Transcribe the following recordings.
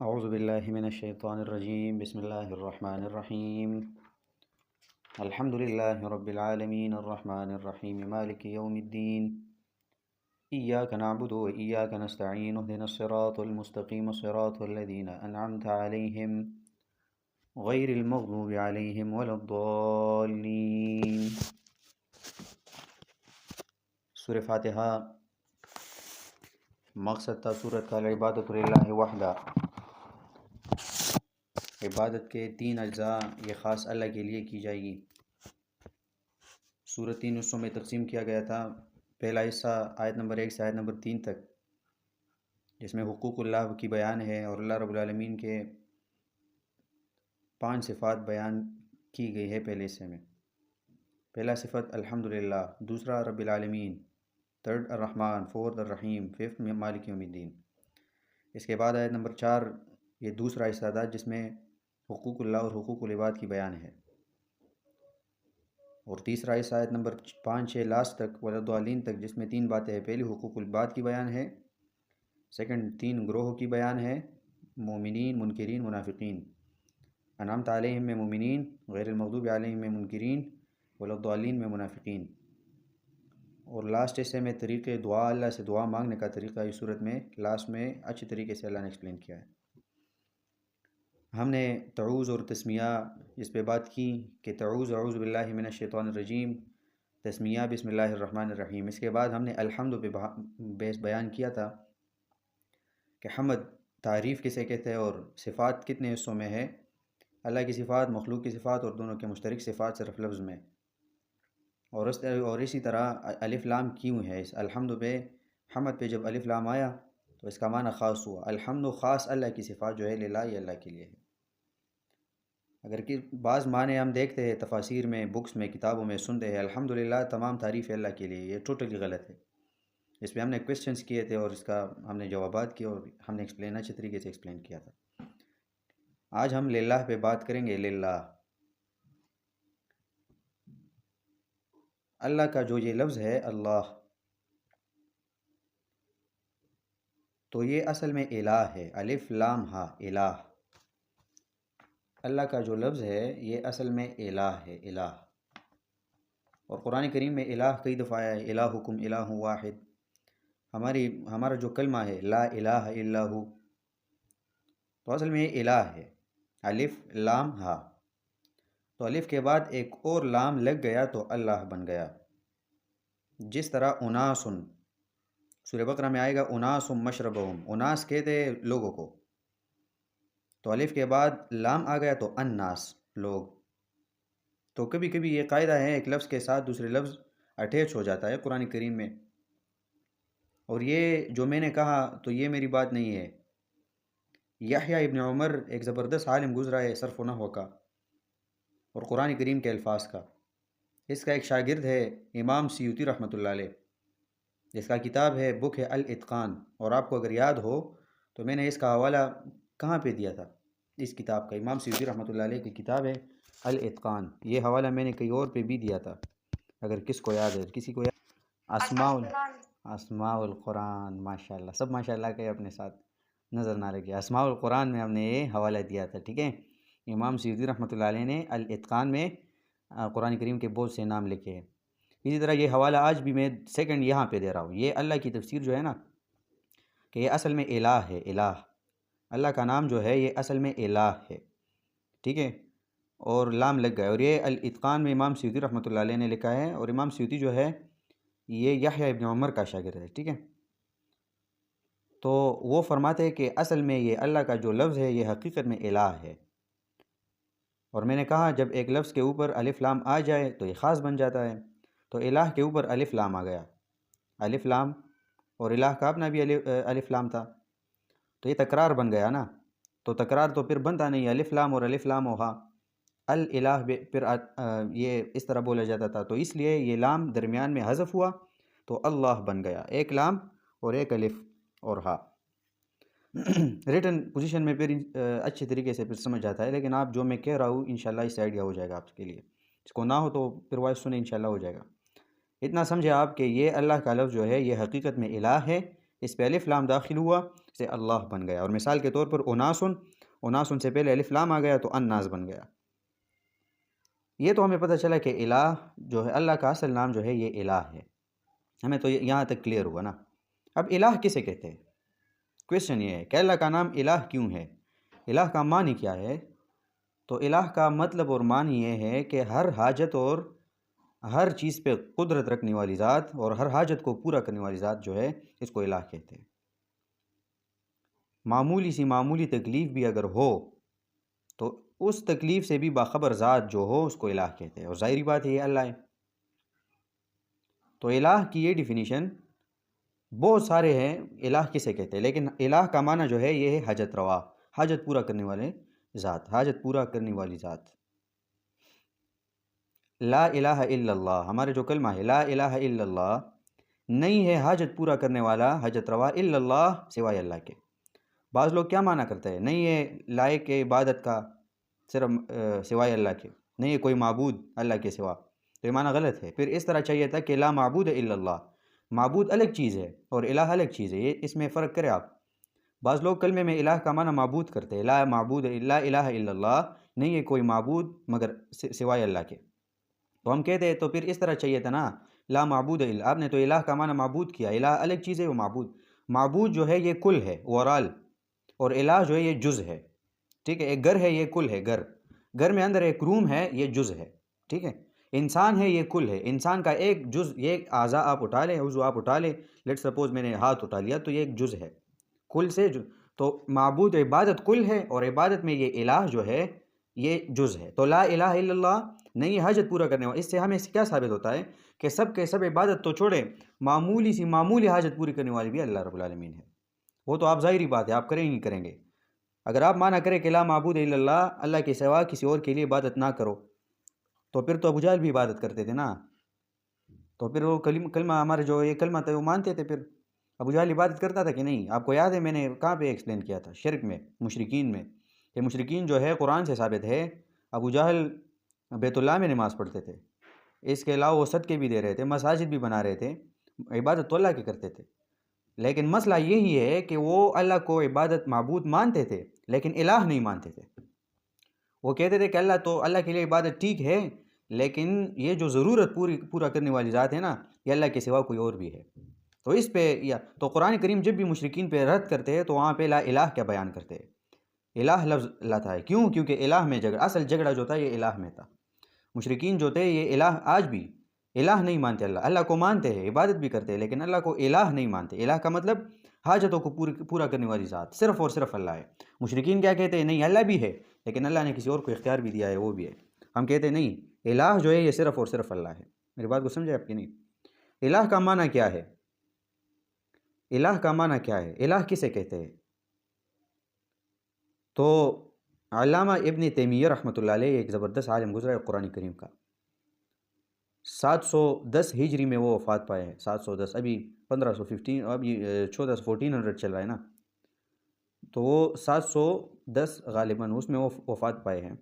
اعوذ باللہ من الشیطان الرجیم، بسم اللہ الرحمن الرحیم۔ الحمد للہ رب العالمین الرحمن الرحیم مالک یوم الدین، ایاک نعبد و ایاک نستعین، اہدنا الصراط المستقیم صراط الذین انعمت علیہم غیر المغضوب علیہم ولا الضالین۔ سورہ فاتحہ مقصد تھا سورت کا العبادۃ للہ وحدہ، عبادت کے 3 اجزاء یہ خاص اللہ کے لیے کی جائے گی۔ سورت 3 حصوں میں تقسیم کیا گیا تھا۔ پہلا حصہ آیت نمبر 1 سے آیت نمبر 3 تک، جس میں حقوق اللہ کی بیان ہے اور اللہ رب العالمین کے 5 صفات بیان کی گئی ہے پہلے حصے میں۔ پہلا صفت الحمدللہ، دوسرا رب العالمین، تھرڈ الرحمن، فورتھ الرحیم، ففتھ مالک یوم الدین۔ اس کے بعد آیت نمبر 4 یہ دوسرا حصہ تھا جس میں حقوق اللہ اور حقوق العباد کی بیان ہے، اور تیسرا حصہ آیت نمبر 5 لاسٹ تک ولا الضالین تک، جس میں 3 باتیں ہیں۔ پہلی حقوق العباد کی بیان ہے، سیکنڈ 3 گروہوں کی بیان ہے، مومنین، منکرین، منافقین۔ انعمت علیہم میں مومنین، غیر المغضوب علیہم میں منکرین، ولا الضالین میں منافقین۔ اور لاسٹ حصے میں طریقے دعا، اللہ سے دعا مانگنے کا طریقہ اس صورت میں لاسٹ میں اچھی طریقے سے اللہ نے ایکسپلین کیا ہے۔ ہم نے تعوذ اور تسمیہ اس پہ بات کی کہ تعوذ اعوذ باللہ من الشیطان الرجیم، تسمیہ بسم اللہ الرحمن الرحیم۔ اس کے بعد ہم نے الحمد پہ بیس بیان کیا تھا کہ حمد تعریف کسے کہتے ہیں اور صفات کتنے حصوں میں ہے۔ اللہ کی صفات، مخلوق کی صفات اور دونوں کے مشترک صفات صرف لفظ میں، اور اسی طرح الف لام کیوں ہے اس الحمد پہ، حمد پہ جب الف لام آیا تو اس کا معنی خاص ہوا۔ الحمد خاص اللہ کی صفات جو ہے للہ، یہ اللہ کے لیے ہے۔ اگر کہ بعض معنی ہم دیکھتے ہیں تفاسیر میں، بکس میں، کتابوں میں سنتے ہیں الحمدللہ تمام تعریف ہے اللہ کے لیے، یہ ٹوٹلی غلط ہے۔ اس پہ ہم نے کویسچنز کیے تھے اور اس کا ہم نے جوابات کیے اور ہم نے ایکسپلین اچھے طریقے سے ایکسپلین کیا تھا۔ آج ہم للہ پہ بات کریں گے۔ للہ، اللہ کا جو یہ لفظ ہے اللہ، تو یہ اصل میں الہ ہے، الف لام ہا، الہ۔ اللہ کا جو لفظ ہے یہ اصل میں الہ ہے، الہ۔ اور قرآن کریم میں الہ کئی دفعہ آیا ہے، الہکم الہ واحد۔ ہمارا جو کلمہ ہے لا الہ الا ہو، تو اصل میں یہ الہ ہے، الف لام ہا۔ تو الف کے بعد ایک اور لام لگ گیا تو اللہ بن گیا۔ جس طرح اناسن، سورہ بقرہ میں آئے گا اناس مشربہم، اناس کہتے ہیں لوگوں کو، تو الف کے بعد لام آ گیا تو الناس، لوگ۔ تو کبھی کبھی یہ قاعدہ ہے ایک لفظ کے ساتھ دوسرے لفظ اٹیچ ہو جاتا ہے قرآن کریم میں، اور یہ جو میں نے کہا تو یہ میری بات نہیں ہے، یحییٰ ابن عمر ایک زبردست عالم گزرا ہے صرف و نحو کا اور قرآن کریم کے الفاظ کا۔ اس کا ایک شاگرد ہے امام سیوطی رحمۃ اللہ علیہ، جس کا کتاب ہے، بک ہے الاتقان، اور آپ کو اگر یاد ہو تو میں نے اس کا حوالہ کہاں پہ دیا تھا، اس کتاب کا، امام سیوطی رحمۃ اللہ علیہ کی کتاب ہے الاتقان۔ یہ حوالہ میں نے کئی اور پہ بھی دیا تھا، اگر کس کو یاد ہے، کسی کو یاد۔ اسماء القرآن، ماشاءاللہ، سب ماشاءاللہ کے اپنے ساتھ نظر نہ لگے۔ اسماء القرآن میں ہم نے یہ حوالہ دیا تھا، ٹھیک ہے۔ امام سیوطی رحمۃ اللہ علیہ نے الاتقان میں قرآن کریم کے بہت سے نام لکھے ہیں۔ اسی طرح یہ حوالہ آج بھی میں سیکنڈ یہاں پہ دے رہا ہوں۔ یہ اللہ کی تفسیر جو ہے نا، کہ یہ اصل میں الہ ہے، الہ۔ اللہ کا نام جو ہے یہ اصل میں الہ ہے، ٹھیک ہے، اور لام لگ گیا، اور یہ الاتقان میں امام سیوطی رحمۃ اللہ علیہ نے لکھا ہے، اور امام سیوطی جو ہے یہ یحییٰ ابن عمر کا شاگرد ہے، ٹھیک ہے۔ تو وہ فرماتے ہیں کہ اصل میں یہ اللہ کا جو لفظ ہے یہ حقیقت میں الہ ہے، اور میں نے کہا جب ایک لفظ کے اوپر الف لام آ جائے تو یہ خاص بن جاتا ہے، تو الہ کے اوپر الف لام آ گیا، الف لام، اور الہ کا اپنا بھی الف لام تھا، تو یہ تکرار بن گیا نا، تو تکرار تو پھر بنتا نہیں، الف لام اور الف لام ہوگا، الہ پھر یہ اس طرح بولا جاتا تھا، تو اس لیے یہ لام درمیان میں حذف ہوا تو اللہ بن گیا، ایک لام اور ایک الف اور ہا۔ ریٹن پوزیشن میں پھر اچھے طریقے سے پھر سمجھ جاتا ہے، لیکن آپ جو میں کہہ رہا ہوں انشاءاللہ اس سے آئیڈیا ہو جائے گا آپ کے لیے، اس کو نہ ہو تو پھر وائس سنیں، انشاءاللہ ہو جائے گا۔ اتنا سمجھے آپ کہ یہ اللہ کا لفظ جو ہے یہ حقیقت میں الہ ہے، اس پہ الف لام داخل ہوا سے اللہ بن گیا، اور مثال کے طور پر اناسن، اناسن سے پہلے الف لام آ گیا تو الناس بن گیا۔ یہ تو ہمیں پتہ چلا کہ الہ جو ہے اللہ کا اصل نام جو ہے یہ الہ ہے، ہمیں تو یہاں تک کلیئر ہوا نا۔ اب الہ کسے کہتے ہیں؟ کویسچن یہ ہے کہ اللہ کا نام الہ کیوں ہے، الہ کا معنی کیا ہے؟ تو الہ کا مطلب اور معنی یہ ہے کہ ہر حاجت اور ہر چیز پہ قدرت رکھنے والی ذات اور ہر حاجت کو پورا کرنے والی ذات جو ہے اس کو الہ کہتے ہیں۔ معمولی سی معمولی تکلیف بھی اگر ہو تو اس تکلیف سے بھی باخبر ذات جو ہو اس کو الہ کہتے ہیں، اور ظاہری بات ہے یہ اللہ ہے۔ تو الہ کی یہ ڈیفینیشن بہت سارے ہیں، الہ کسے کہتے ہیں، لیکن الہ کا معنی جو ہے یہ ہے حاجت روا، حاجت پورا کرنے والے ذات، حاجت پورا کرنے والی ذات۔ لا الہ الا اللہ، ہمارے جو کلمہ ہے لا الہ الا اللہ، نہیں ہے حاجت پورا کرنے والا حاجت روا الا اللہ، سوائے اللہ کے۔ بعض لوگ کیا معنی کرتے ہیں، نہیں ہے لائق عبادت کا صرف سوائے اللہ کے، نہیں ہے کوئی معبود اللہ کے سوا، تو یہ معنی غلط ہے۔ پھر اس طرح چاہیے تھا کہ لا معبود الا اللہ، معبود الگ چیز ہے اور الہ الگ چیز ہے، یہ اس میں فرق کرے آپ۔ بعض لوگ کلمے میں الہ کا معنی معبود کرتے ہیں، لا معبود لا الہ الا اللہ، نہیں ہے کوئی معبود مگر سوائے اللہ کے، تو ہم کہتے ہیں تو پھر اس طرح چاہیے تھا نا، لا معبود الا، آپ نے تو الہ کا معنی معبود کیا، الہ الگ چیز ہے وہ معبود، معبود جو ہے یہ کل ہے اوورال، اور الہ جو ہے یہ جز ہے، ٹھیک ہے، ایک گھر ہے یہ کل ہے، گھر میں اندر ایک روم ہے یہ جز ہے، ٹھیک ہے، انسان ہے یہ کل ہے، انسان کا ایک جز، یہ ایک اعضاء آپ اٹھا لیں، عضو آپ اٹھا لیں، لیٹ سپوز میں نے ہاتھ اٹھا لیا تو یہ ایک جز ہے، کل سے تو معبود عبادت کل ہے اور عبادت میں یہ الہ جو ہے یہ جز ہے۔ تو لا الہ الا اللہ نہیں حاجت پورا کرنے والا، اس سے ہمیں کیا ثابت ہوتا ہے کہ سب کے سب عبادت تو چھوڑیں، معمولی سی معمولی حاجت پوری کرنے والی بھی اللہ رب العالمین ہے، وہ تو آپ ظاہری بات ہے آپ کریں ہی کریں گے۔ اگر آپ مانا کریں کہ لا معبود الا اللہ، اللہ کے سوا کسی اور کے لیے عبادت نہ کرو، تو پھر تو ابو جہل بھی عبادت کرتے تھے نا، تو پھر وہ کلمہ ہمارے جو یہ کلمہ تھا وہ مانتے تھے، پھر ابو جہل عبادت کرتا تھا کہ نہیں؟ آپ کو یاد ہے میں نے کہاں پہ ایکسپلین کیا تھا، شرک میں، مشرکین میں، کہ مشرکین جو ہے قرآن سے ثابت ہے، ابو جہل بیت اللہ میں نماز پڑھتے تھے، اس کے علاوہ وہ صدقے بھی دے رہے تھے، مساجد بھی بنا رہے تھے، عبادت تو اللہ کی کرتے تھے، لیکن مسئلہ یہی ہے کہ وہ اللہ کو عبادت معبود مانتے تھے لیکن الہ نہیں مانتے تھے۔ وہ کہتے تھے کہ اللہ تو اللہ کے لیے عبادت ٹھیک ہے، لیکن یہ جو ضرورت پورا کرنے والی ذات ہے نا، یہ اللہ کے سوا کوئی اور بھی ہے۔ تو اس پہ تو قرآن کریم جب بھی مشرکین پہ رد کرتے ہیں تو وہاں پہ لا الہ کیا بیان کرتے ہیں، الہ لفظ لاتا ہے، کیوں؟ کیونکہ الہ میں جھگڑا، اصل جھگڑا جو تھا یہ الہ میں تھا۔ مشرکین جو تھے یہ الہ آج بھی الہ نہیں مانتے، اللہ کو مانتے ہیں، عبادت بھی کرتے ہیں، لیکن اللہ کو الہ نہیں مانتے۔ الہ کا مطلب حاجتوں کو پورا کرنے والی ذات صرف اور صرف اللہ ہے۔ مشرکین کیا کہتے ہیں؟ نہیں اللہ بھی ہے لیکن اللہ نے کسی اور کو اختیار بھی دیا ہے، وہ بھی ہے۔ ہم کہتے ہیں نہیں، الہ جو ہے یہ صرف اور صرف اللہ ہے۔ میری بات کو سمجھے آپ کی نہیں؟ الہ کا معنی کیا ہے؟ الہ کا معنی کیا ہے؟ الہ کسے کہتے ہیں؟ تو علامہ ابن تیمیہ رحمۃ اللہ علیہ ایک زبردست عالم گزرا ہے قرآن کریم کا، 710 ہجری میں وہ وفات پائے ہیں، 710، ابھی 1515، ابھی 1400 چل رہا ہے نا، تو وہ 710 غالباً اس میں وہ وفات پائے ہیں،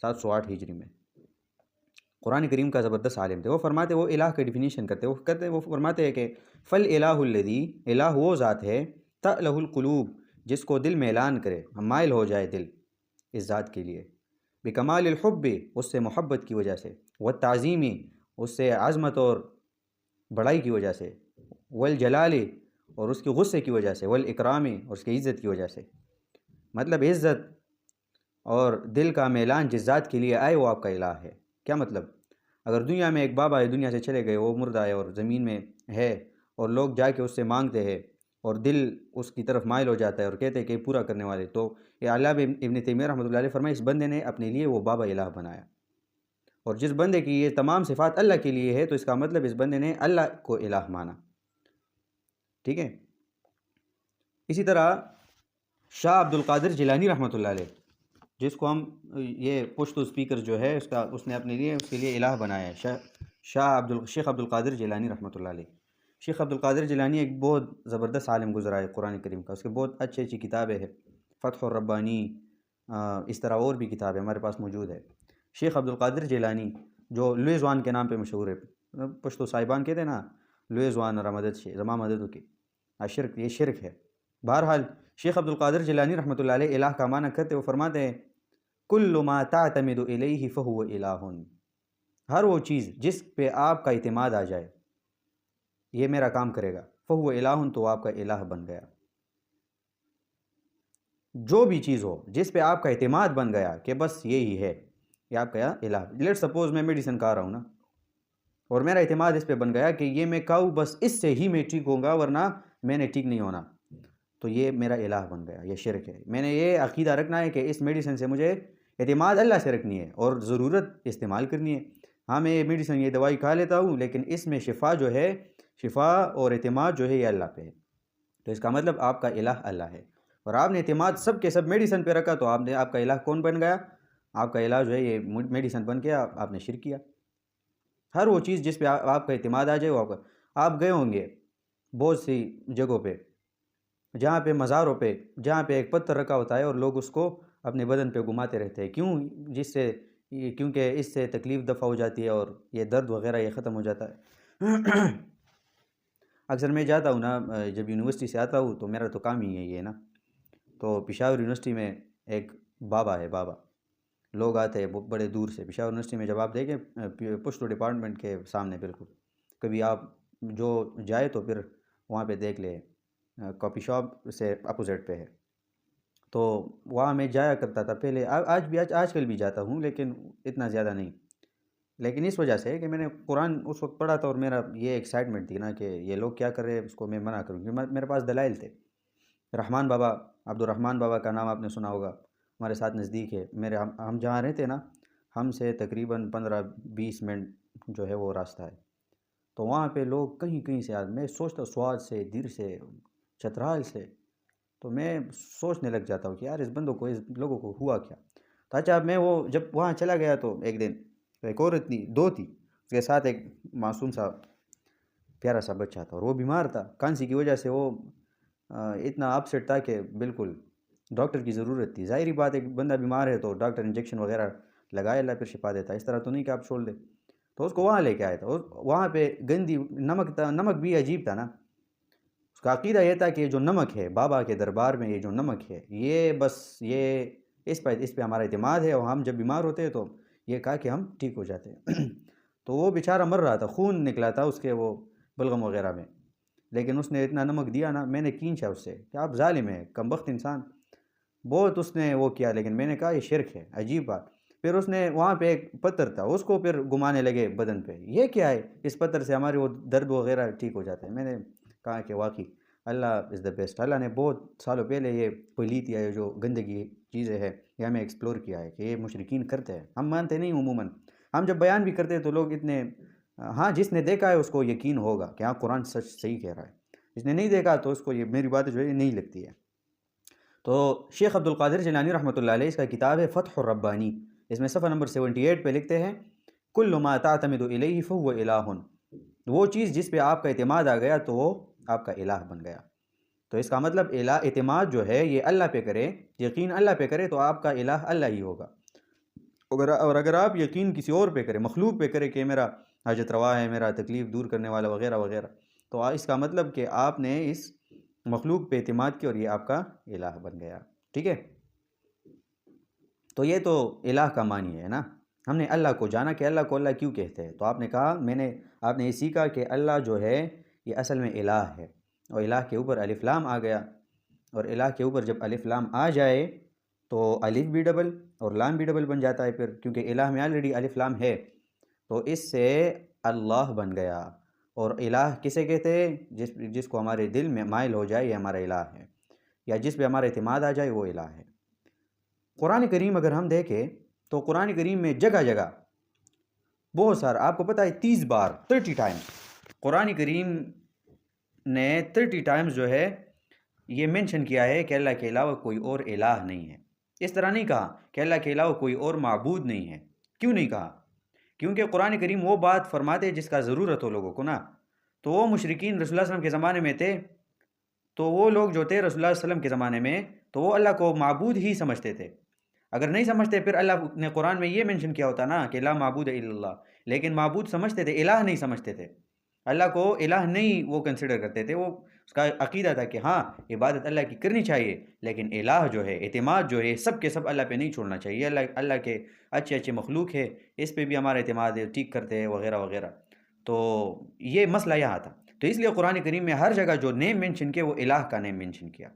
708 ہجری میں۔ قرآن کریم کا زبردست عالم تھے، وہ فرماتے، وہ الہ کی ڈیفینیشن کرتے، وہ فرماتے ہیں کہ فل الہ الذی، الہ وہ ذات ہے، تألہ القلوب، جس کو دل میلان کرے، مائل ہو جائے دل اس ذات کے لیے، بکمال الحب، اس سے محبت کی وجہ سے، والتعظیم، اس سے عظمت اور بڑائی کی وجہ سے، والجلال، اور اس کے غصے کی وجہ سے، والاکرام، اور اس کی عزت کی وجہ سے۔ مطلب عزت اور دل کا میلان جس ذات کے لیے آئے وہ آپ کا الہ ہے۔ کیا مطلب؟ اگر دنیا میں ایک بابا ہے، دنیا سے چلے گئے، وہ مردہ ہے اور زمین میں ہے، اور لوگ جا کے اس سے مانگتے ہیں اور دل اس کی طرف مائل ہو جاتا ہے اور کہتے ہیں کہ پورا کرنے والے، تو یہ علامہ ابن تیمیہ رحمۃ اللہ علیہ فرمائے اس بندے نے اپنے لیے وہ بابا الہ بنایا، اور جس بندے کی یہ تمام صفات اللہ کے لیے ہے تو اس کا مطلب اس بندے نے اللہ کو الہ مانا، ٹھیک ہے۔ اسی طرح شاہ عبد القادر جیلانی رحمۃ اللہ علیہ، جس کو ہم یہ پشتو اسپیکر جو ہے اس نے اپنے لیے اس کے لیے الہ بنایا ہے، شیخ عبد القادر جیلانی رحمۃ اللہ علیہ۔ شیخ عبد القادر جیلانی ایک بہت زبردست عالم گزرا ہے قرآن کریم کا، اس کے بہت اچھی کتابیں ہیں، فتح الربانی، اس طرح اور بھی کتابیں ہمارے پاس موجود ہے۔ شیخ عبد القادر جیلانی جو لوی زوان کے نام پہ مشہور ہے، پشتو صاحبان کہتے ہیں نا، لوی زوان را مدد شے زما مدد کی، شرک، یہ شرک ہے۔ بہرحال شیخ عبد القادر جیلانی رحمۃ اللہ علیہ الہ کا معنی کرتے وہ فرماتے ہیں کل ما تعتمد الیہ فہو الہ، ہر وہ چیز جس پہ آپ کا اعتماد آ جائے یہ میرا کام کرے گا، فہو الہ، تو آپ کا الہ بن گیا۔ جو بھی چیز ہو جس پہ آپ کا اعتماد بن گیا کہ بس یہی ہے، یہ آپ کا الہ۔ لیٹ سپوز میں میڈیسن کھا رہا ہوں نا، اور میرا اعتماد اس پہ بن گیا کہ یہ میں کھاؤں بس اس سے ہی میں ٹھیک ہوں گا ورنہ میں نے ٹھیک نہیں ہونا، تو یہ میرا الہ بن گیا، یہ شرک ہے۔ میں نے یہ عقیدہ رکھنا ہے کہ اس میڈیسن سے مجھے اعتماد اللہ سے رکھنی ہے اور ضرورت استعمال کرنی ہے۔ ہاں میں یہ میڈیسن، یہ دوائی کھا لیتا ہوں، لیکن اس میں شفا جو ہے، شفا اور اعتماد جو ہے یہ اللہ پہ ہے، تو اس کا مطلب آپ کا الہ اللہ ہے۔ اور آپ نے اعتماد سب کے سب میڈیسن پہ رکھا تو آپ کا الہ کون بن گیا؟ آپ کا الہ جو ہے یہ میڈیسن بن کے آپ نے شرک کیا۔ ہر وہ چیز جس پہ آپ کا اعتماد آ جائے وہ آپ گئے ہوں گے بہت سی جگہوں پہ، جہاں پہ مزاروں پہ، جہاں پہ ایک پتھر رکھا ہوتا ہے اور لوگ اس کو اپنے بدن پہ گھماتے رہتے ہیں، کیونکہ اس سے تکلیف دفع ہو جاتی ہے اور یہ درد وغیرہ یہ ختم ہو جاتا ہے۔ اکثر میں جاتا ہوں نا، جب یونیورسٹی سے آتا ہوں تو میرا تو کام ہی ہے یہ نا، تو پشاور یونیورسٹی میں ایک بابا ہے، بابا لوگ آتے ہیں بڑے دور سے پشاور یونیورسٹی میں۔ جب آپ دیکھیں پشتو ڈپارٹمنٹ کے سامنے بالکل، کبھی آپ جو جائے تو پھر وہاں پہ دیکھ لے، کافی شاپ سے اپوزٹ پہ ہے، تو وہاں میں جایا کرتا تھا پہلے، آج کل بھی جاتا ہوں لیکن اتنا زیادہ نہیں، لیکن اس وجہ سے کہ میں نے قرآن اس وقت پڑھا تھا اور میرا یہ ایکسائٹمنٹ تھی نا کہ یہ لوگ کیا کر رہے ہیں اس کو میں منع کروں، کیونکہ میرے پاس دلائل تھے۔ رحمان بابا، عبد الرحمان بابا کا نام آپ نے سنا ہوگا، ہمارے ساتھ نزدیک ہے، ہم جہاں رہتے نا ہم سے تقریباً 15-20 منٹ جو ہے وہ راستہ ہے، تو وہاں پہ لوگ کہیں کہیں سے میں سوچتا سوات سے، دیر سے، چترال سے، تو میں سوچنے لگ جاتا ہوں کہ یار اس بندوں کو، اس لوگوں کو ہوا کیا۔ تو اچھا میں وہ جب وہاں چلا گیا تو ایک دن ایک عورت تھی، دو تھی، اس کے ساتھ ایک معصوم سا پیارا سا بچہ تھا، اور وہ بیمار تھا کھانسی کی وجہ سے، وہ اتنا اپسیٹ تھا کہ بالکل ڈاکٹر کی ضرورت تھی۔ ظاہری بات ہے، بندہ بیمار ہے تو ڈاکٹر انجیکشن وغیرہ لگائے، اللہ پھر شفا دیتا ہے، اس طرح تو نہیں کہ آپ چھوڑ دیں۔ تو اس کو وہاں لے کے آیا تھا، وہاں پہ گندی نمک تھا، نمک بھی عجیب تھا نا، اس کا عقیدہ یہ تھا کہ یہ جو نمک ہے بابا کے دربار میں، یہ جو نمک ہے یہ بس یہ اس پہ ہمارا اعتماد ہے، اور ہم جب بیمار ہوتے ہیں تو یہ کہا کہ ہم ٹھیک ہو جاتے ہیں۔ تو وہ بیچارہ مر رہا تھا، خون نکلا تھا اس کے وہ بلغم وغیرہ میں، لیکن اس نے اتنا نمک دیا نا، میں نے کھینچا اس سے کہ آپ ظالم ہیں، کمبخت انسان، بہت اس نے وہ کیا، لیکن میں نے کہا یہ شرک ہے، عجیب بات۔ پھر اس نے وہاں پہ ایک پتھر تھا، اس کو پھر گھمانے لگے بدن پہ، یہ کیا ہے، اس پتھر سے ہمارے وہ درد وغیرہ ٹھیک ہو جاتے ہیں۔ میں نے کہا کہ واقعی اللہ از دا بیسٹ، اللہ نے بہت سالوں پہلے یہ پلیت یا جو گندگی چیزیں ہیں یہ ہمیں ایکسپلور کیا ہے کہ یہ مشرکین کرتے ہیں، ہم مانتے نہیں عموماً، ہم جب بیان بھی کرتے ہیں تو لوگ اتنے، ہاں جس نے دیکھا ہے اس کو یقین ہوگا کہ ہاں قرآن سچ صحیح کہہ رہا ہے، جس نے نہیں دیکھا تو اس کو یہ میری بات جو ہے نہیں لگتی ہے۔ تو شیخ عبد القادر جیلانی رحمۃ اللہ علیہ اس کا کتاب ہے فتح الربانی، اس میں صفحہ نمبر 78 پہ لکھتے ہیں کل ما تعتمد الیہ فہو الہ، وہ چیز جس پہ آپ کا اعتماد آ گیا تو وہ آپ کا الہ بن گیا۔ تو اس کا مطلب اعتماد جو ہے یہ اللہ پہ کرے، یقین اللہ پہ کرے تو آپ کا الہ اللہ ہی ہوگا، اور اگر آپ یقین کسی اور پہ کرے، مخلوق پہ کرے کہ میرا حاجت روا ہے، میرا تکلیف دور کرنے والا وغیرہ وغیرہ، تو اس کا مطلب کہ آپ نے اس مخلوق پہ اعتماد کیا اور یہ آپ کا الہ بن گیا، ٹھیک ہے۔ تو یہ تو الہ کا معنی ہے نا، ہم نے اللہ کو جانا کہ اللہ کو اللہ کیوں کہتے ہیں، تو آپ نے کہا، آپ نے یہ سیکھا کہ اللہ جو ہے یہ اصل میں الہ ہے، اور الہ کے اوپر الف لام آ گیا، اور الہ کے اوپر جب الف لام آ جائے تو الف بھی ڈبل اور لام بھی ڈبل بن جاتا ہے پھر، کیونکہ الہ میں آلریڈی الف لام ہے، تو اس سے اللہ بن گیا۔ اور الہ کسے کہتے ہیں؟ جس کو ہمارے دل میں مائل ہو جائے یہ ہمارا الہ ہے، یا جس پہ ہمارا اعتماد آ جائے وہ الہ ہے۔ قرآن کریم اگر ہم دیکھیں تو قرآن کریم میں جگہ جگہ بہت سارا، آپ کو پتہ ہے 30 بار 30 ٹائمز قرآن کریم نے 30 ٹائمز جو ہے یہ مینشن کیا ہے کہ اللہ کے علاوہ کوئی اور الہ نہیں ہے۔ اس طرح نہیں کہا کہ اللہ کے علاوہ کوئی اور معبود نہیں ہے۔ کیوں نہیں کہا؟ کیونکہ قرآن کریم وہ بات فرماتے جس کا ضرورت ہو لوگوں کو نا، تو وہ مشرکین رسول اللہ صلی اللہ علیہ وسلم کے زمانے میں تھے، تو وہ لوگ جو تھے رسول اللہ صلی اللہ علیہ وسلم کے زمانے میں، تو وہ اللہ کو معبود ہی سمجھتے تھے۔ اگر نہیں سمجھتے پھر اللہ نے قرآن میں یہ مینشن کیا ہوتا نا کہ لا معبود الا اللہ، لیکن معبود سمجھتے تھے، الہ نہیں سمجھتے تھے، اللہ کو الہ نہیں وہ کنسیڈر کرتے تھے، وہ اس کا عقیدہ تھا کہ ہاں عبادت اللہ کی کرنی چاہیے، لیکن الہ جو ہے، اعتماد جو ہے، سب کے سب اللہ پہ نہیں چھوڑنا چاہیے۔ اللہ کے اچھے اچھے مخلوق ہے، اس پہ بھی ہمارا اعتماد ہے، ٹھیک کرتے ہیں وغیرہ وغیرہ۔ تو یہ مسئلہ یہاں تھا، تو اس لیے قرآن کریم میں ہر جگہ جو نیم مینشن کیا وہ الہ کا نیم مینشن کیا،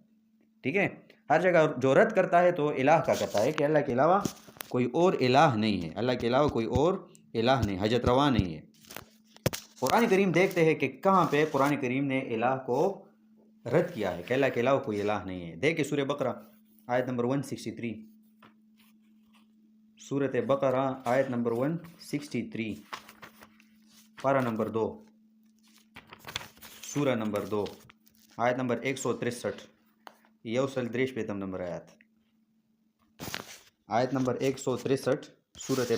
ٹھیک ہے؟ ہر جگہ جو رد کرتا ہے تو الہ کا کرتا ہے کہ اللہ کے علاوہ کوئی اور الہ نہیں ہے، اللہ کے علاوہ کوئی اور الہ نہیں، حاجت روا نہیں ہے۔ قرآن کریم دیکھتے ہیں کہ کہاں پہ قرآن کریم نے الہ کو رد کیا ہے کہ اللہ کے علاوہ کوئی الہ نہیں ہے۔ دیکھیں سورہ بقرہ آیت نمبر 163، سورۃ بقرہ آیت نمبر 163، پارہ نمبر 2، سورہ نمبر 2، آیت نمبر 163، یوصل دریش پیتم نمبر آیت نمبر 163، سورۃ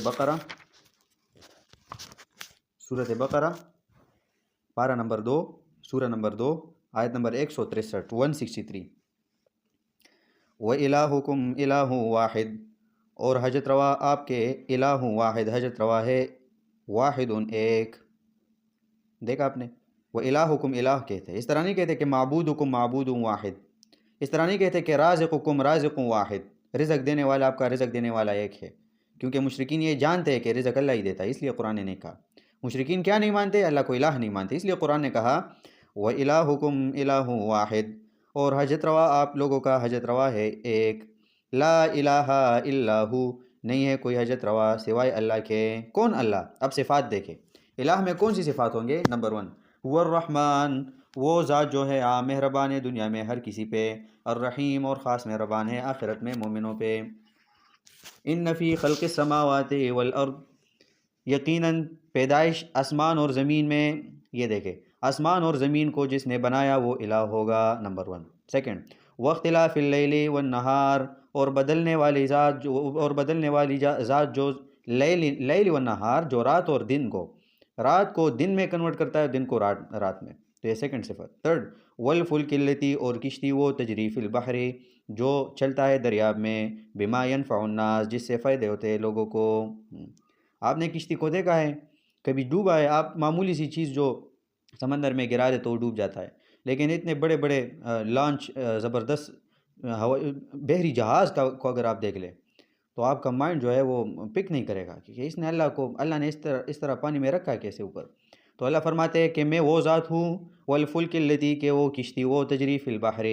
بقرہ پارہ نمبر 2، سورہ نمبر 2، آیت نمبر 163، 163۔ وَإِلَٰهُكُمْ إِلَٰهٌ وَاحِدٌ، اور حجت روا آپ کے الہ واحد، حجت روا ہے واحد ایک۔ دیکھا آپ نے، وَإِلَٰهُكُمْ الہ کہتے ہیں، اس طرح نہیں کہتے کہ معبودکم معبود واحد، اس طرح نہیں کہتے کہ رازقکم رازق واحد، رزق دینے والا آپ کا رزق دینے والا ایک ہے، کیونکہ مشرکین یہ جانتے ہیں کہ رزق اللہ ہی دیتا ہے، اس لیے قرآن نے کہا۔ مشرکین کیا نہیں مانتے؟ اللہ کو الہ نہیں مانتے، اس لیے قرآن نے کہا وَإِلَٰهُكُمْ إِلَٰهٌ وَاحِدٌ، اور حجت روا آپ لوگوں کا حجت روا ہے ایک، لا الہ الا ہو، نہیں ہے کوئی حجت روا سوائے اللہ کے۔ کون اللہ؟ اب صفات دیکھیں، الہ میں کون سی صفات ہوں گے؟ نمبر 1 هو الرحمن، وہ ذات جو ہے مہربان ہے دنیا میں ہر کسی پہ، الرحیم، اور خاص مہربان ہے آخرت میں مومنوں پہ۔ ان فی خلق السماوات والارض، یقیناً پیدائش آسمان اور زمین میں، یہ دیکھیں آسمان اور زمین کو جس نے بنایا وہ الہ ہوگا، نمبر 1۔ سیکنڈ، واختلاف اللیل والنہار، اور بدلنے والی ذات جو لیل والنہار، جو رات اور دن کو، رات کو دن میں کنورٹ کرتا ہے، دن کو رات میں، تو یہ سیکنڈ صفت۔ تھرڈ، والفلک التی، اور کشتی وہ، تجری فی البحر، جو چلتا ہے دریاب میں، بما ینفع الناس، جس سے فائدے ہوتے ہیں لوگوں کو۔ آپ نے کشتی کو دیکھا ہے کبھی ڈوبا ہے؟ آپ معمولی سی چیز جو سمندر میں گرا دے تو وہ ڈوب جاتا ہے، لیکن اتنے بڑے بڑے لانچ، زبردست بحری جہاز کو اگر آپ دیکھ لیں تو آپ کا مائنڈ جو ہے وہ پک نہیں کرے گا کہ اس نے اللہ نے اس طرح پانی میں رکھا ہے کیسے اوپر۔ تو اللہ فرماتے ہیں کہ میں وہ ذات ہوں، والفلک التی، کہ وہ کشتی وہ، تجری فی البحر،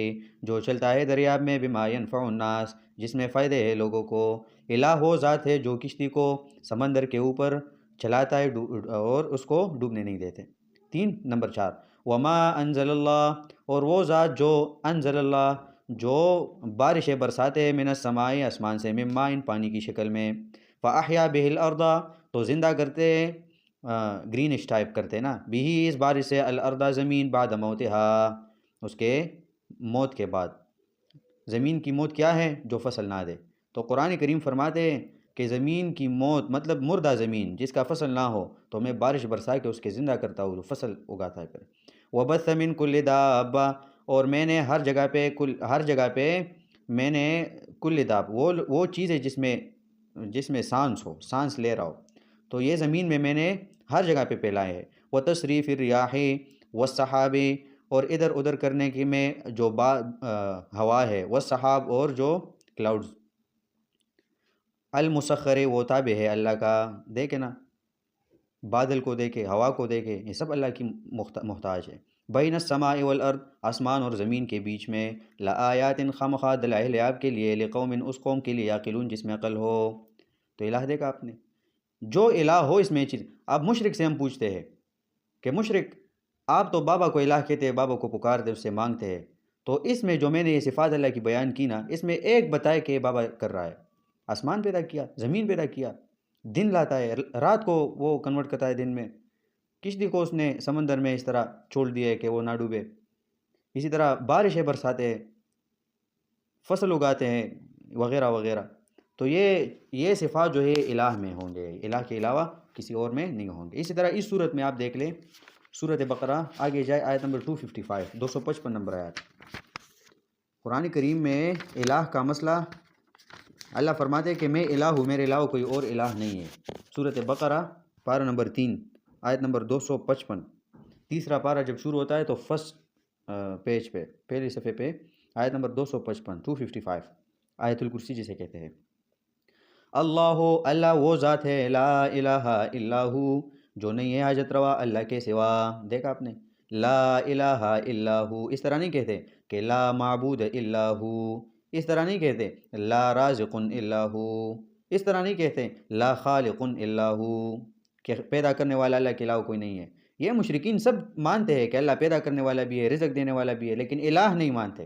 جو چلتا ہے دریاب میں، بما ینفع الناس، جس میں فائدے ہے لوگوں کو۔ الہ وہ ذات ہے جو کشتی کو سمندر کے اوپر چلاتا ہے اور اس کو ڈوبنے نہیں دیتے۔ 3 نمبر 4، وما انزل اللہ، اور وہ ذات جو انزل اللہ، جو بارشیں برساتے ہیں، من السماء، آسمان سے، من ماء، پانی کی شکل میں، فاحیا بہ الارض، تو زندہ کرتے، گرینش ٹائپ کرتے نا، بھی اس بارش سے، الارض، زمین، بعد موتها، اس کے موت کے بعد۔ زمین کی موت کیا ہے؟ جو فصل نہ دے۔ تو قرآن کریم فرماتے ہیں کہ زمین کی موت مطلب مردہ زمین جس کا فصل نہ ہو تو میں بارش برسا کے اس کے زندہ کرتا ہوں، فصل اگاتا ہے پھر۔ وبث من کل دابہ، اور میں نے ہر جگہ پہ میں نے کل داب، وہ چیز ہے جس میں سانس لے رہا ہو، تو یہ زمین میں نے ہر جگہ پہ پھیلائے ہے۔ وتصریف الریاح والسحاب، اور ادھر ادھر کرنے کی میں جو ہوا ہے، والسحاب، اور جو کلاؤڈز، المسخر، وہ تابع ہے اللہ کا۔ دیکھے نا، بادل کو دیکھے، ہوا کو دیکھے، یہ سب اللہ کی محتاج ہے۔ بین السماء والارض، آسمان اور زمین کے بیچ میں، لآیات، خامخواہ دلائل آپ کے لیے، لقوم، اس قوم کے لیے، یعقلون، جس میں عقل ہو۔ تو الہ دیکھا آپ نے، جو الہ ہو اس میں چیز۔ اب مشرک سے ہم پوچھتے ہیں کہ مشرک آپ تو بابا کو الہ کہتے ہیں، بابا کو پکارتے، اس سے مانگتے ہیں، تو اس میں جو میں نے یہ صفات اللہ کی بیان کی نا، اس میں ایک بتائے کہ بابا کر رہا ہے۔ آسمان پیدا کیا، زمین پیدا کیا، دن لاتا ہے، رات کو وہ کنورٹ کرتا ہے دن میں، کشتی کو اس نے سمندر میں اس طرح چھوڑ دیا ہے کہ وہ نہ ڈوبے، اسی طرح بارشیں برساتے ہیں، فصل اگاتے ہیں، وغیرہ وغیرہ۔ تو یہ صفات جو ہے الہ میں ہوں گے، الہ کے علاوہ کسی اور میں نہیں ہوں گے۔ اسی طرح اس صورت میں آپ دیکھ لیں، سورۃ بقرہ آگے جائے، آیت نمبر 255، 255 نمبر آیت۔ قرآن کریم میں الہ کا مسئلہ، اللہ فرماتے ہیں کہ میں الہ ہوں، میرے علاوہ کوئی اور الہ نہیں ہے۔ سورۃ بقرہ پارہ نمبر 3، آیت نمبر 255، تیسرا پارہ جب شروع ہوتا ہے تو فرسٹ پیج پہ، پہلی صفحے پہ، آیت نمبر 255 255، آیت الکرسی جسے کہتے ہیں۔ اللہ، اللہ وہ ذات ہے، لا الہ الا ہو، جو نہیں ہے حاجت روا اللہ کے سوا۔ دیکھا آپ نے، لا الہ الا ہو، اس طرح نہیں کہتے کہ لا معبود الا ہو، اس طرح نہیں کہتے لا رازق الا ہو، اس طرح نہیں کہتے لا خالق الا ہو، کہ پیدا کرنے والا اللہ کے علاوہ کوئی نہیں ہے۔ یہ مشرکین سب مانتے ہیں کہ اللہ پیدا کرنے والا بھی ہے، رزق دینے والا بھی ہے، لیکن الہ نہیں مانتے،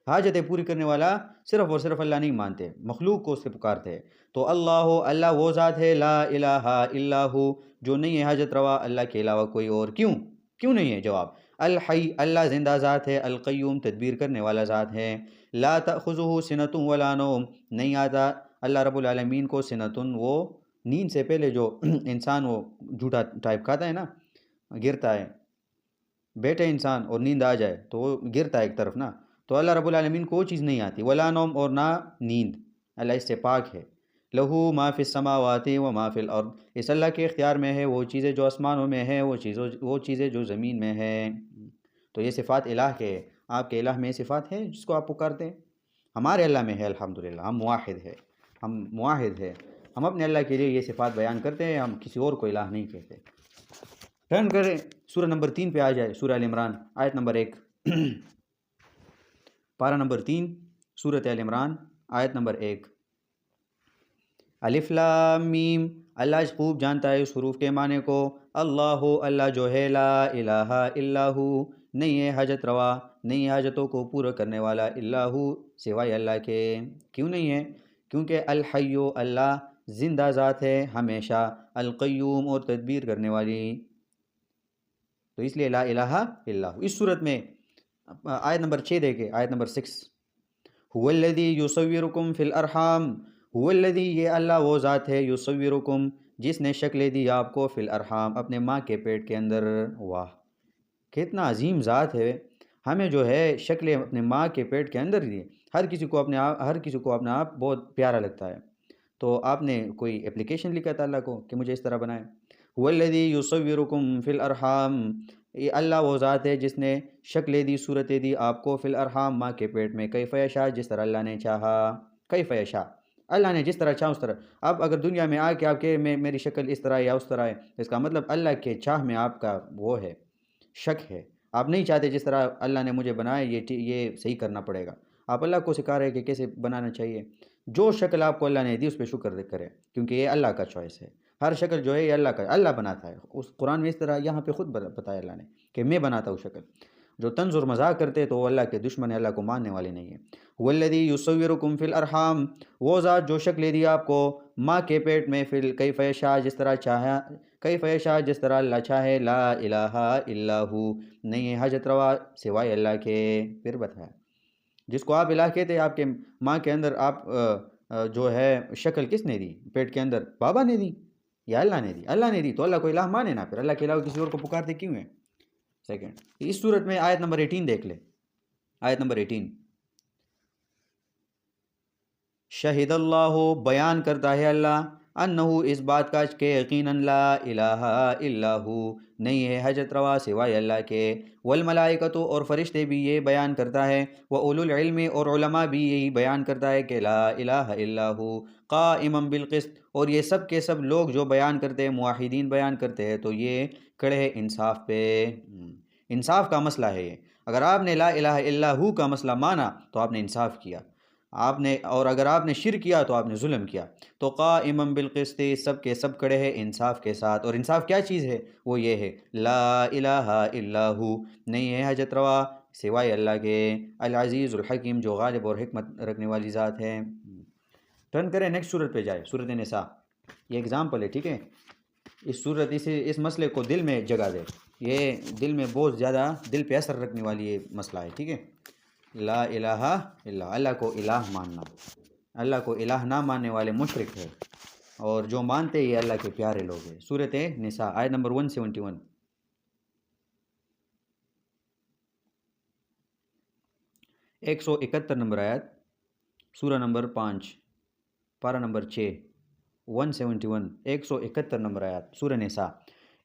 حاجتیں پوری کرنے والا صرف اور صرف اللہ نہیں مانتے، مخلوق کو اس سے پکارتے ہیں۔ تو اللہ، اللہ وہ ذات ہے، لا الہ الا ہو، جو نہیں ہے حاجت روا اللہ کے علاوہ کوئی اور۔ کیوں نہیں ہے؟ جواب، الحی، اللہ زندہ ذات ہے، القیوم، تدبیر کرنے والا ذات ہے، لا تأخذہ سنۃ ولا نوم، نہیں آتا اللہ رب العالمین کو سنتن، وہ نیند سے پہلے جو انسان وہ جھوٹا ٹائپ کھاتا ہے نا، گرتا ہے، بیٹھے انسان اور نیند آ جائے تو وہ گرتا ہے ایک طرف نا، تو اللہ رب العالمین کو وہ چیز نہیں آتی، ولا نوم، اور نہ نیند، اللہ اس سے پاک ہے۔ لہو ما فی السماوات و ما فی الارض، اس اللہ کے اختیار میں ہے وہ چیزیں جو آسمانوں میں ہے، وہ چیزیں جو زمین میں ہے۔ تو یہ صفات الہ کے، آپ کے الہ میں یہ صفات ہے جس کو آپ پکارتے ہیں، ہمارے اللہ میں ہے الحمدللہ، ہم موحد ہے، ہم اپنے اللہ کے لیے یہ صفات بیان کرتے ہیں، ہم کسی اور کو الہ نہیں کہتے۔ ٹرن کریں سورہ نمبر 3 پہ آ جائے، سورہ ال عمران، آیت نمبر 1، پارہ نمبر 3، سورۃ ال عمران، آیت نمبر 1۔ الف لام میم، اللہ خوب جانتا ہے اس حروف کے معنی کو۔ اللہ، اللہ جو ہے، لا الہ الا ہو، نہیں ہے حاجت روا، نہیں ہے حاجتوں کو پورا کرنے والا، الا ہو، سوائے اللہ کے۔ کیوں نہیں ہے؟ کیونکہ الحی، اللہ زندہ ذات ہے ہمیشہ، القیوم، اور تدبیر کرنے والی، تو اس لیے لا الہ الا ہو۔ اس صورت میں آیت نمبر 6 دیکھیں، آیت نمبر 6، هو الذی یصورکم فی الارحام، هو الذی، یہ اللہ وہ ذات ہے، یصورکم، جس نے شکلیں دی آپ کو، فی الارحام، اپنے ماں کے پیٹ کے اندر۔ واہ، کتنا عظیم ذات ہے، ہمیں جو ہے شکلیں اپنے ماں کے پیٹ کے اندر دی۔ ہر کسی کو اپنا آپ بہت پیارا لگتا ہے، تو آپ نے کوئی اپلیکیشن لکھا تھا اللہ کو کہ مجھے اس طرح بنائے؟ هو الذی یصورکم فی الارحام، یہ اللہ وہ ذات ہے جس نے شکلیں دی، صورتیں دی آپ کو، فی الارحام، ماں کے پیٹ میں، کیف یشاء، جس طرح اللہ نے چاہا، کیف یشاء، اللہ نے جس طرح چاہا اس طرح۔ اب اگر دنیا میں آ کے آپ کے میری شکل اس طرح یا اس طرح ہے، اس کا مطلب اللہ کے چاہ میں آپ کا وہ ہے، شک ہے، آپ نہیں چاہتے جس طرح اللہ نے مجھے بنایا یہ صحیح کرنا پڑے گا۔ آپ اللہ کو سکھا رہے ہیں کہ کیسے بنانا چاہیے۔ جو شکل آپ کو اللہ نے دی اس پہ شکر کرے، کیونکہ یہ اللہ کا چوائس ہے، ہر شکل جو ہے یہ اللہ کا، اللہ بناتا ہے۔ اس قرآن میں اس طرح یہاں پہ خود بتایا اللہ نے کہ میں بناتا ہوں شکل۔ جو طنز اور مذاق کرتے تو وہ اللہ کے دشمن ہے، اللہ کو ماننے والے نہیں ہیں۔ والذی یصورکم فی الارحام، وہ ذات جو شکلیں دی آپ کو ماں کے پیٹ میں، کیف یشاء، جس طرح چاہا، کیف یشاء، جس طرح اللہ چاہے، لا الہ الا ہو، نہیں ہے حاجت روا سوائے اللہ کے۔ پھر بتایا جس کو آپ الہ کہتے ہیں، آپ کے ماں کے اندر آپ جو ہے شکل کس نے دی پیٹ کے اندر؟ بابا نے دی یا اللہ نے دی؟ اللہ نے دی، تو اللہ کو الہ مانے نا، پھر اللہ کے علاوہ کسی اور کو پکارتے کیوں ہیں؟ سیکنڈ، اس صورت میں آیت نمبر 18 دیکھ لے، آیت نمبر 18، شہد اللہ، بیان کرتا ہے اللہ، انہو، اس بات کا کہ یقیناً، لا الہ الا ہو، نہیں ہے حاجت روا سوائے اللہ کے، والملائکۃ، اور فرشتے بھی یہ بیان کرتا ہے، واولو العلم، اور علماء بھی یہی بیان کرتا ہے کہ لا الہ الا ہو، قائما بالقسط، اور یہ سب کے سب لوگ جو بیان کرتے ہیں، موحدین بیان کرتے ہیں، تو یہ کھڑے ہیں انصاف پہ۔ انصاف کا مسئلہ ہے یہ، اگر آپ نے لا الہ الا ہو کا مسئلہ مانا تو آپ نے انصاف کیا، اور اگر آپ نے شرک کیا تو آپ نے ظلم کیا۔ تو قائما بالقسط، سب کے سب کھڑے ہیں انصاف کے ساتھ، اور انصاف کیا چیز ہے؟ وہ یہ ہے، لا الہ الا ہو، نہیں ہے حاجت روا سوائے اللہ کے، العزیز الحکیم، جو غالب اور حکمت رکھنے والی ذات ہے۔ ٹرن کریں نیکسٹ صورت پہ جائے، صورت نساء، یہ اگزامپل ہے، ٹھیک ہے؟ اس صورت اس مسئلے کو دل میں جگہ دے، یہ دل میں بہت زیادہ دل پہ اثر رکھنے والی یہ مسئلہ ہے، ٹھیک ہے؟ لا الہ الا، اللہ کو الہ ماننا، اللہ کو الہ نہ ماننے والے مشرک ہے، اور جو مانتے یہ اللہ کے پیارے لوگ ہیں۔ سورۃ نساء، آیت نمبر 171، 171 نمبر آیت، سورہ نمبر 5، پارہ نمبر 6، 171، 171 نمبر آیت، سورہ نساء۔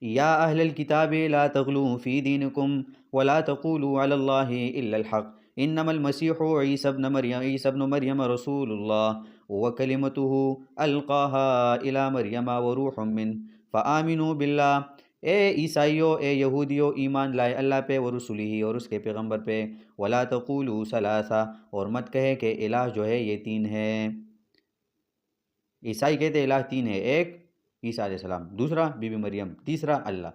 یا اہل الکتاب لا تغلوا فی دینکم ولا تقولوا علی اللہ الا الحق انما المسیح عیسی ابن مریم رسول اللہ وکلمتہ القاها الی مریم وروح منہ فآمنوا باللہ۔ اے عیسائیوں، اے یہودیوں، ایمان لائے اللہ پہ و رسولہ اور اس کے پیغمبر پہ، ولا تقولوا ثلاثہ اور مت کہے کہ الہ جو ہے یہ تین ہے۔ عیسائی کہتے الہ تین ہے، ایک عیسیٰ علیہ السلام، دوسرا بی بی مریم، تیسرا اللہ۔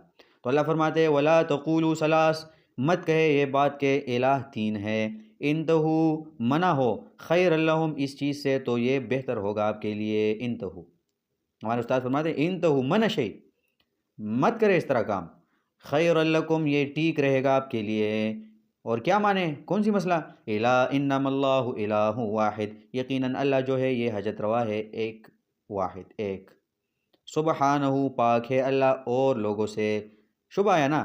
تو اللہ فرماتے ہیں ولا تقولوا ثلاث، مت کہے یہ بات کہ الہ تین ہے، انتہو منع ہو، خیر لہم اس چیز سے تو یہ بہتر ہوگا آپ کے لیے۔ انتہو، ہمارے استاد فرماتے ہیں انتہو من شیء، مت کرے اس طرح کام، خیر لکم یہ ٹھیک رہے گا آپ کے لیے۔ اور کیا مانے، کون سی مسئلہ، الہ انما اللہ الہ واحد، یقیناً اللہ جو ہے یہ حاجت روا ہے، ایک واحد، ایک، سبحانہ پاک ہے اللہ اور لوگوں سے۔ شبہ ہے نا،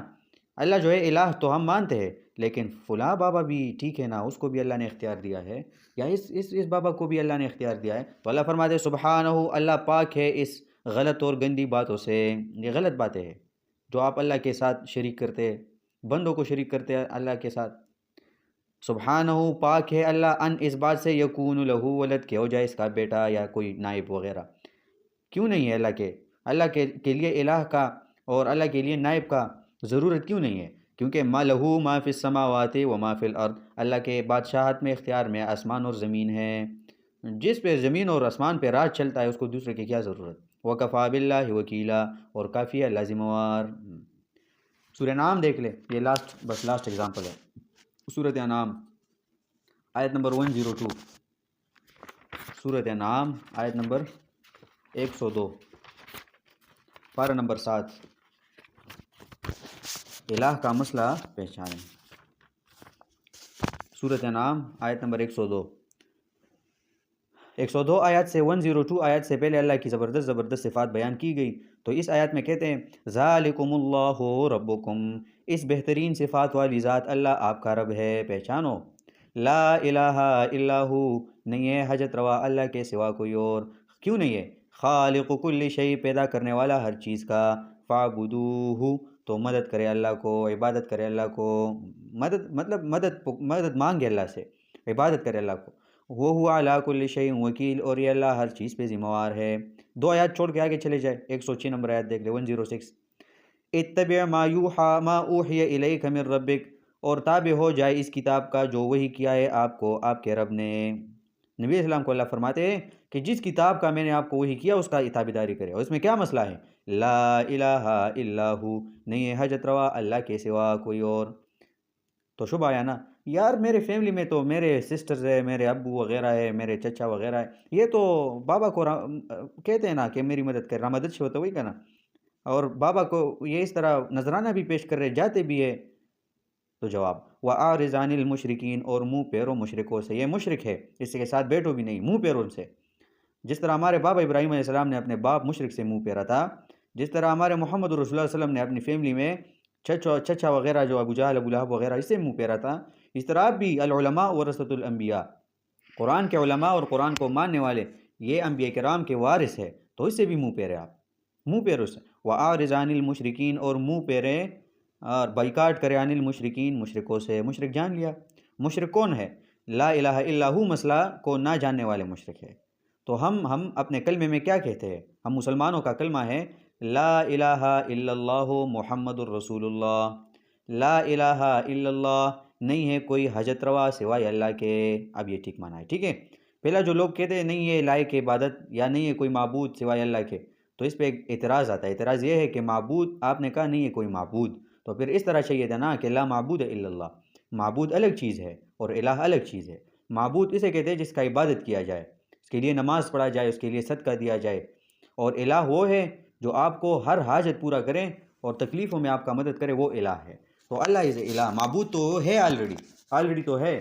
اللہ جو ہے الہ تو ہم مانتے ہیں، لیکن فلاں بابا بھی ٹھیک ہے نا، اس کو بھی اللہ نے اختیار دیا ہے، یا اس بابا کو بھی اللہ نے اختیار دیا ہے۔ تو اللہ فرماتے ہیں سبحانہ اللہ پاک ہے اس غلط اور گندی باتوں سے، یہ غلط باتیں ہیں جو آپ اللہ کے ساتھ شریک کرتے، بندوں کو شریک کرتے ہیں اللہ کے ساتھ۔ سبحانہ پاک ہے اللہ ان اس بات سے یکون لہو ولد کہ ہو جائے اس کا بیٹا یا کوئی نائب وغیرہ، کیوں نہیں ہے اللہ کے لیے الہ کا اور اللہ کے لیے نائب کا ضرورت کیوں نہیں ہے؟ کیونکہ ما لہو ما فی السماوات و ما فی الارض، اللہ کے بادشاہت میں، اختیار میں آسمان اور زمین ہے، جس پہ زمین اور آسمان پہ راج چلتا ہے اس کو دوسرے کی کیا ضرورت؟ وکفیٰ باللہ وکیلا، اور کافی ہے اللہ ذمہ وار۔ سورہ انعام دیکھ لے، یہ لاسٹ ایگزامپل ہے، سورۃ انعام آیت نمبر 102، سورۃ انعام آیت نمبر 102، پارہ نمبر 7، الہ کا مسئلہ پہچانیں۔ سورۃ انعام آیت نمبر 102 آیات سے 102 آیات سے پہلے اللہ کی زبردست صفات بیان کی گئی، تو اس آیت میں کہتے ہیں ذالکم اللہ ربکم، اس بہترین صفات والی ذات اللہ آپ کا رب ہے، پہچانو۔ لا الہ الا ہو، نہیں ہے حاجت روا اللہ کے سوا کوئی اور، کیوں نہیں ہے؟ خالق کل شیء، پیدا کرنے والا ہر چیز کا، فاعبدوہ تو مدد کرے اللہ کو، عبادت کرے اللہ کو، مدد مانگے اللہ سے، عبادت کرے اللہ کو۔ وہ علی کل شیء وکیل، اور یہ اللہ ہر چیز پہ ذمہ وار ہے۔ 2 آیات چھوڑ کے آگے چلے جائے، 106 نمبر آیات دیکھ لے، 106، اتبع ما اوحی الیک من ربک، اور تابع ہو جائے اس کتاب کا جو وحی کیا ہے آپ کو آپ کے رب نے۔ نبی علیہ السلام کو اللہ فرماتے ہیں کہ جس کتاب کا میں نے آپ کو وحی کیا اس کا تابعداری کرے، اور اس میں کیا مسئلہ ہے؟ لا الہ الا ہو، نہیں ہے حاجت روا اللہ کے سوا کوئی اور۔ تو شبہ آیا نا، یار میرے فیملی میں تو میرے سسٹرز ہے، میرے ابو وغیرہ ہے، میرے چچا وغیرہ ہے، یہ تو بابا کو کہتے ہیں نا کہ میری مدد کر، مدد سے ہوتا وہی کا نا، اور بابا کو یہ اس طرح نذرانہ بھی پیش کر رہے، جاتے بھی ہے۔ تو جواب وَأَعْرِضْ عَنِ الْمُشْرِكِينَ، اور منہ پھیرو مشرکوں سے، یہ مشرک ہے اس کے ساتھ بیٹھو بھی نہیں، منہ پھیرو ان سے۔ جس طرح ہمارے بابا ابراہیم علیہ السلام نے اپنے باپ مشرک سے منہ پھیرا تھا، جس طرح ہمارے محمد رسول اللہ صلی اللہ علیہ وسلم نے اپنی فیملی میں چچا وغیرہ جو ابو جہل ابو لہب وغیرہ اس سے منہ پھیرا تھا، اس طرح بھی العلماء ورثۃ الانبیاء، قرآن کے علماء اور قرآن کو ماننے والے یہ انبیاء کرام کے وارث ہے، تو اس سے بھی منہ پھیرے آپ، منہ پھیرو سے۔ وَأَعْرِضْ عَنِ الْمُشْرِكِينَ، اور منہ پھیرے اور بائیکاٹ کرے عن المشرکین، مشرکوں سے۔ مشرک جان لیا، مشرک کون ہے؟ لا الہ الا ہو مسئلہ کو نہ جاننے والے مشرک ہے۔ تو ہم اپنے کلمے میں کیا کہتے ہیں؟ ہم مسلمانوں کا کلمہ ہے لا الہ الا اللہ محمد الرسول اللہ، لا الہ الا اللہ، نہیں ہے کوئی حاجت روا سوائے اللہ کے۔ اب یہ ٹھیک مانا ہے، ٹھیک ہے؟ پہلا جو لوگ کہتے ہیں نہیں یہ لائق عبادت یا نہیں ہے کوئی معبود سوائے اللہ کے، تو اس پہ ایک اعتراض آتا ہے۔ اعتراض یہ ہے کہ معبود آپ نے کہا نہیں ہے کوئی معبود، تو پھر اس طرح چاہیے تھا نا کہ لا معبود الا اللہ، معبود الگ چیز ہے اور الہ الگ چیز ہے۔ معبود اسے کہتے ہیں جس کا عبادت کیا جائے، اس کے لیے نماز پڑھا جائے، اس کے لیے صدقہ دیا جائے، اور الہ وہ ہے جو آپ کو ہر حاجت پورا کرے اور تکلیفوں میں آپ کا مدد کرے، وہ الہ ہے۔ تو اللہ از الہ، معبود تو ہے آلریڈی تو ہے،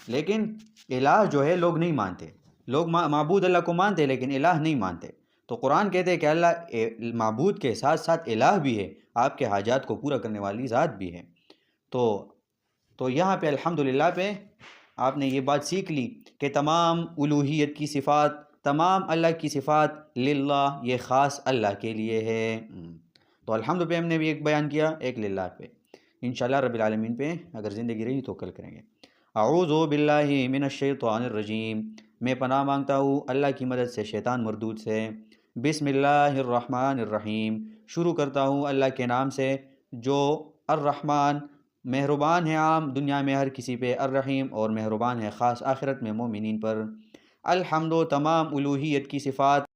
لیکن الہ جو ہے لوگ نہیں مانتے، لوگ معبود اللہ کو مانتے لیکن الہ نہیں مانتے۔ تو قرآن کہتے ہیں کہ اللہ معبود کے ساتھ ساتھ الہ بھی ہے، آپ کے حاجات کو پورا کرنے والی ذات بھی ہے۔ تو یہاں پہ الحمدللہ پہ آپ نے یہ بات سیکھ لی کہ تمام الوہیت کی صفات، تمام اللہ کی صفات للہ، یہ خاص اللہ کے لیے ہے۔ تو الحمد پہ ہم نے بھی ایک بیان کیا، ایک للہ پہ، انشاءاللہ رب العالمین پہ اگر زندگی رہی تو کل کریں گے۔ اعوذ باللہ من الشیطان الرجیم، میں پناہ مانگتا ہوں اللہ کی مدد سے شیطان مردود سے۔ بسم اللہ الرحمن الرحیم، شروع کرتا ہوں اللہ کے نام سے جو الرحمن مہربان ہے عام دنیا میں ہر کسی پہ، الرحیم اور مہربان ہے خاص آخرت میں مومنین پر۔ الحمد تمام الوہیت کی صفات